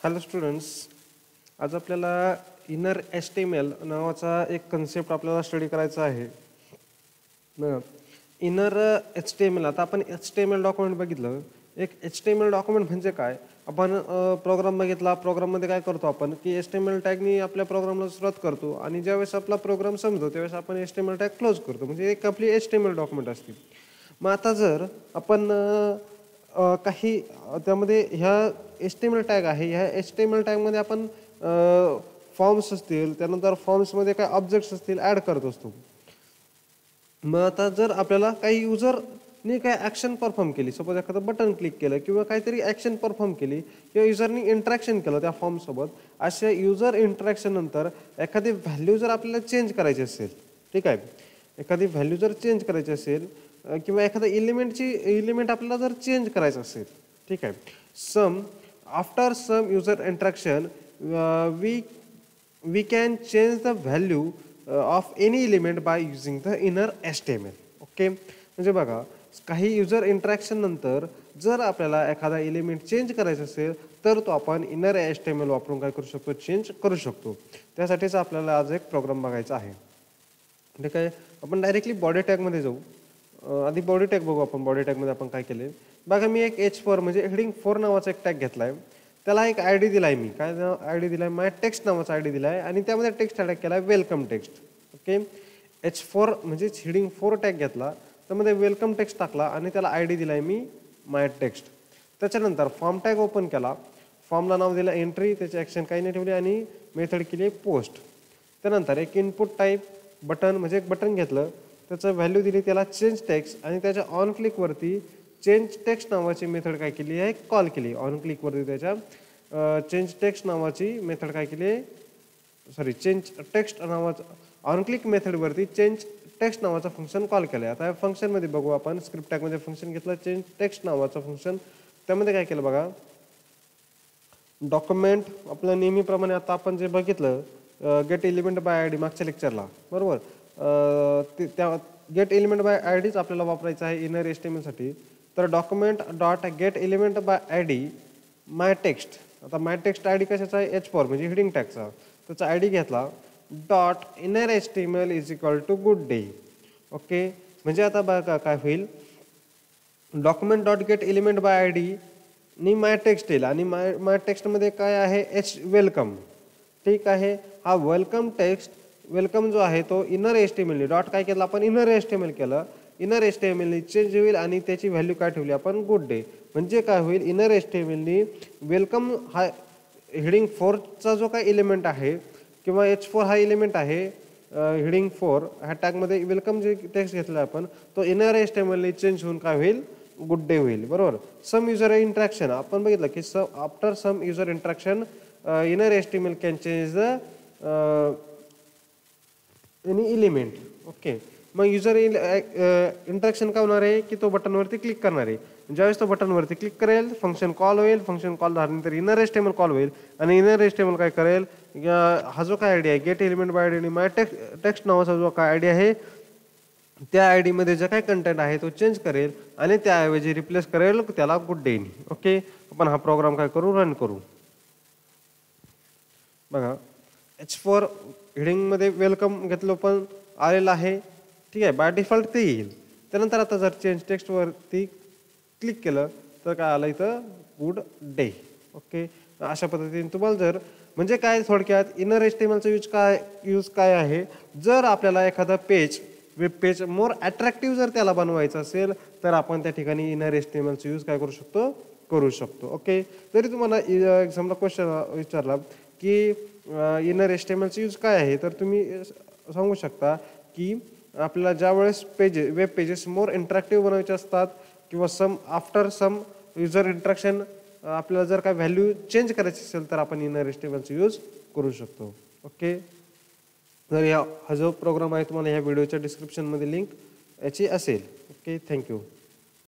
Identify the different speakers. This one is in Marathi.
Speaker 1: हॅलो स्टुडंट्स, आज आपल्याला इनर HTML नावाचा एक कन्सेप्ट आपल्याला स्टडी करायचा आहे. इनर HTML, आता आपण HTML डॉक्युमेंट बघितलं. एक HTML डॉक्युमेंट म्हणजे काय? आपण प्रोग्राम बघितला. प्रोग्राममध्ये काय करतो आपण की HTML टॅगनी आपल्या प्रोग्रामला सुरुवात करतो आणि ज्यावेळेस आपला प्रोग्राम संपतो त्यावेळेस आपण HTML टॅग क्लोज करतो. म्हणजे एक आपली HTML डॉक्युमेंट असते. मग आता जर आपण काही त्यामध्ये ह्या HTML टॅग आहे, ह्या HTML टॅगमध्ये आपण फॉर्म्स असतील, त्यानंतर फॉर्म्समध्ये काही ऑब्जेक्ट्स असतील ॲड करत असतो. मग आता जर आपल्याला काही युजरने काही ॲक्शन परफॉर्म केली, सपोज एखादं बटन क्लिक केलं किंवा काहीतरी ॲक्शन परफॉर्म केली किंवा युजरनी इंटरॅक्शन केलं त्या फॉर्मसोबत, अशा युजर इंटरॅक्शन नंतर एखादी व्हॅल्यू जर आपल्याला चेंज करायची असेल, ठीक आहे, एखादी व्हॅल्यू जर चेंज करायची असेल किंवा एखादा एलिमेंट आपल्याला जर चेंज करायचं असेल, ठीक आहे, after some user interaction we can change the value of any element by using the inner HTML. Okay, म्हणजे बघा, काही युजर इंटरॅक्शन नंतर जर आपल्याला एखादा एलिमेंट चेंज करायचा असेल तर तो आपण इनर HTML वापरून काय करू शकतो, चेंज करू शकतो. त्यासाठीच आपल्याला आज एक प्रोग्राम बघायचा आहे. ठीक आहे, आपण डायरेक्टली बॉडी टॅगमध्ये जाऊ. आधी बॉडी टॅग बघू. आपण बॉडी टॅगमध्ये आपण काय केले बघा, मी एक H4 म्हणजे हेडिंग 4 नावाचा एक टॅग घेतला आहे. त्याला एक आय डी दिला आहे. मी काय आय डी दिला आहे, माय टेक्स्ट नावाचा आय डी दिला आहे आणि त्यामध्ये टेक्स्ट टॅग केला आहे वेलकम टेक्स्ट. ओके, H4 म्हणजे हेडिंग 4 टॅग घेतला, त्यामध्ये वेलकम टेक्स्ट टाकला आणि त्याला आय डी दिला आहे मी माय टेक्स्ट. त्याच्यानंतर फॉर्म टॅग ओपन केला, फॉर्मला नाव दिलं एंट्री, त्याची ॲक्शन काही नाही ठेवली आणि मेथड केली पोस्ट. त्यानंतर एक इनपुट टाईप बटन म्हणजे एक बटन घेतलं, त्याचं व्हॅल्यू दिली, त्याला चेंज टेक्स्ट आणि त्याच्या ऑन क्लिकवरती चेंज टेक्स्ट नावाची मेथड काय केली आहे, कॉल केली. ऑन क्लिकवरती त्याच्या चेंज टेक्स्ट नावाची मेथड काय केली आहे, चेंज टेक्स्ट नावाचं ऑन क्लिक मेथडवरती चेंज टेक्स्ट नावाचं फंक्शन कॉल केलं आहे. आता या फंक्शनमध्ये बघू आपण. स्क्रिप्ट टॅगमध्ये फंक्शन घेतलं चेंज टेक्स्ट नावाचं फंक्शन. त्यामध्ये काय केलं बघा, डॉक्युमेंट आपलं नेहमीप्रमाणे आता आपण जे बघितलं gate element by I D मागच्या लेक्चरला, बरोबर, त्या गेट एलिमेंट बाय आय डीच आपल्याला वापरायचं आहे इनर HTMLसाठी. तर document dot get element by I D my text. आता माय टेक्स्ट आय डी कशाचा आहे, H4 म्हणजे हेडिंग टॅगचा. त्याचा आय डी घेतला dot inner HTML is equal to good day. Okay, म्हणजे आता बघा काय होईल, document dot get element by I D नी माय टेक्स्ट येईल आणि माय टेक्स्टमध्ये काय आहे, वेलकम. ठीक आहे, हा वेलकम टेक्स्ट, वेलकम जो आहे तो इनर HTML डॉट काय केलं आपण, इनर HTML केलं. इनर HTML चेंज होईल आणि त्याची व्हॅल्यू काय ठेवली आपण, गुड डे. म्हणजे काय होईल, इनर HTML वेलकम हा हेडिंग 4चा जो काय एलिमेंट आहे किंवा H4 हा एलिमेंट आहे हेडिंग 4 ह्या टॅगमध्ये वेलकम जे टेक्स्ट घेतला आपण तो इनर HTML चेंज होऊन काय होईल, गुड डे होईल. बरोबर. सम युजर इंटरॅक्शन आपण बघितलं की after some user interaction inner HTML can change the any element. Okay, मग युजर इंटरॅक्शन काय होणार आहे की तो बटनवरती क्लिक करणार आहे. ज्यावेळेस तो बटनवरती क्लिक करेल फंक्शन कॉल होईल. फंक्शन कॉल झाल्यानंतर इनर HTML कॉल होईल आणि इनर HTML काय करेल, हा जो काय आय डी आहे gate element by I D आणि माय टेक्स्ट नावाचा जो काय आय डी आहे त्या आय डीमध्ये जे काय कंटेंट आहे तो चेंज करेल आणि त्याऐवजी रिप्लेस करेल त्याला गुड डे. ओके, आपण हा प्रोग्राम काय करू, रन करू. बघा, H4 हेडिंगमध्ये वेलकम घेतलं पण आलेलं आहे. ठीक आहे, बाय डिफॉल्ट ते येईल. त्यानंतर आता जर चेंज टेक्स्टवरती क्लिक केलं तर काय आलं इथं, गुड डे. ओके, अशा पद्धतीने तुम्हाला जर म्हणजे काय थोडक्यात इनर HTMLचा यूज काय आहे, जर आपल्याला एखादा वेब पेज मोर अट्रॅक्टिव्ह जर त्याला बनवायचं असेल तर आपण त्या ठिकाणी इनर HTMLचा यूज काय करू शकतो. ओके, जरी तुम्हाला एक्झामला क्वेश्चन विचारला की इनर HTMLचा यूज काय आहे, तर तुम्ही सांगू शकता की आपल्याला ज्या वेळेस वेब पेजेस मोर इंटरॅक्टिव्ह बनवायचे असतात किंवा आफ्टर सम युजर इंटरॅक्शन आपल्याला जर काय व्हॅल्यू चेंज करायची असेल तर आपण इनर HTMLचा यूज करू शकतो. ओके, तर हा जो प्रोग्राम आहे तुम्हाला ह्या व्हिडिओच्या डिस्क्रिप्शनमध्ये लिंक याची असेल. Okay, thank you.